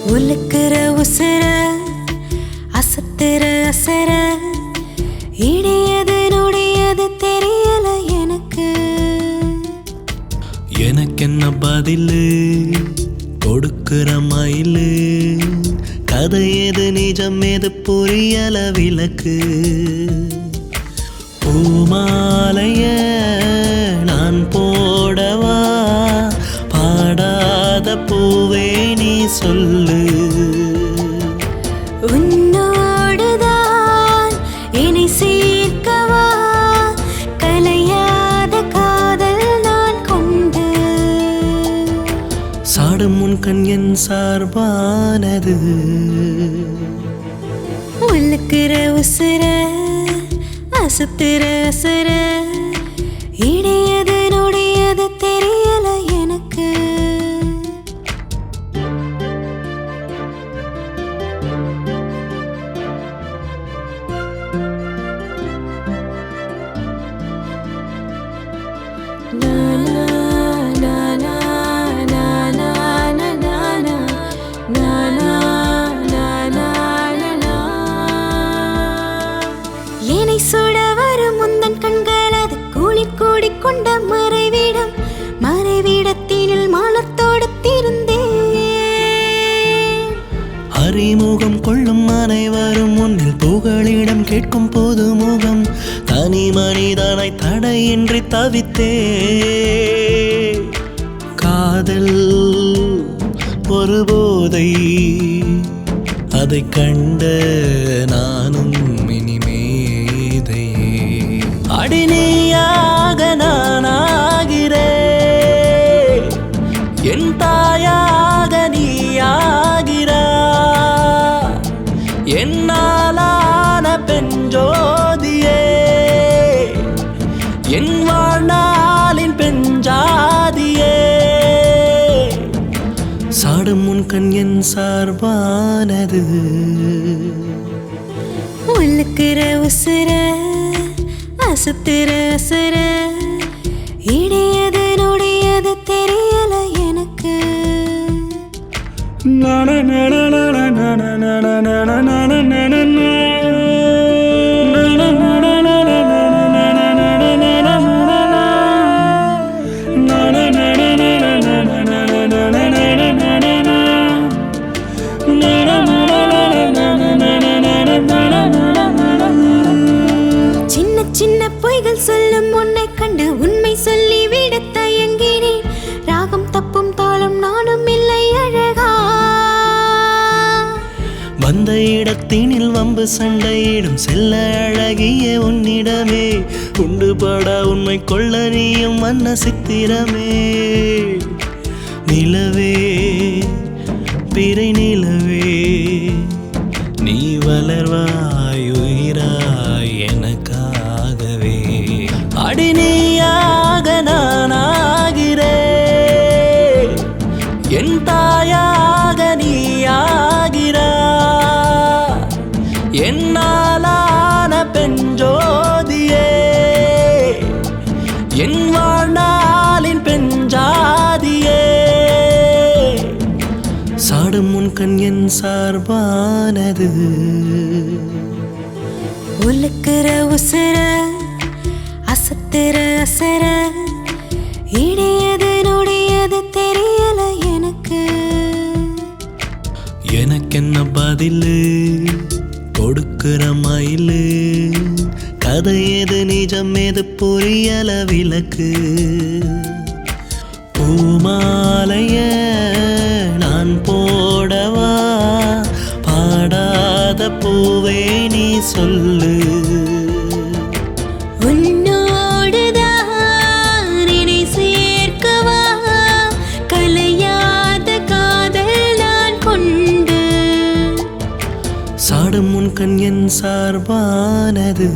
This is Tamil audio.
உலுக்குற உசுர அசத்துற அசர இடியது நொடியது தெரியல எனக்கு. எனக்கென்ன பதிலு கொடுக்கிற மயிலு, கதை எது நிஜம் எது புரியல விளக்கு. பூமாலைய நான் போடவா, பாடாத பூவே நீ சொல்லு. உன்னோடுதான் இனி சேர்க்கவா, கலையாத காதல் நான் கொண்டு. சாடும் முன் கண் என் சார்பானது. உலுக்குற உசுர அசத்துற அசர இடியது நொடியது தெரியல எனக்கு. என்னை சுட வரும் முந்தன் கண்கள் அது கூலி கூடிக்கொண்ட மறைவிடம். மறைவிடத்தினில் மலத்தோடு திருந்தேன். அறிமுகம் கொள்ளும் அனைவரும் முன்னில் புகழிடம் கேட்கும் போது முகம். தனி மனிதனை தடையின்றி தவித்தே. காதல் ஒரு போதை, அதை கண்ட நானும் இனிமேதையே. அடினியாக நானாகிறேன், என் தாயாக நீயாகிறா. என்னாலான பெஞ்சோதியே, என் வாழ்நாளின் பெஞ்சாதியே. சாடும் முன் கண் என் சார்பானது. உலுக்குற உசுர அசத்துற அசர இடியது நொடியது தெரியல எனக்கு. சின்ன சின்ன பொய்கள் சொல்லும் உன்னை கண்டு உண்மை சொல்லி விட தயங்கினேன். ராகம் தப்பும் தாளம் நானும் இல்லை அழகா. வந்த இடத்தினில் வம்பு சண்டையிடும் செல்ல அழகிய உன்னிடமே. உண்டுபட உண்மை கொள்ள நீயும் மன்ன சித்திரமே. நிலவே பிறை நிலவே, நீ வளர்வாய் உயிராய் எனக்காகவே. அடினியாக நானாகிறேன், என் தாயாக நீயாகிறா. என்னாலான பெஞ்சோதியே, என் வாழ்நாளின் பெஞ்சாதியே. சாடும் முன் கண் என் சார்பானது. உலுக்குற உசுர அசத்துற அசர இடியது நொடியது தெரியல எனக்கு. எனக்கென்ன பதிலு கொடுக்கிற மயிலு, கதை எது நிஜம் எது புரியல விளக்கு. பூமாலைய நான் போடவா, பாடாத பூவே நீ சொல்லு. உன்னோடுதான் இனி சேர்க்கவா, கலையாத காதல் நான் கொண்டு. சாடும் முன் கண் என் சார்பானது.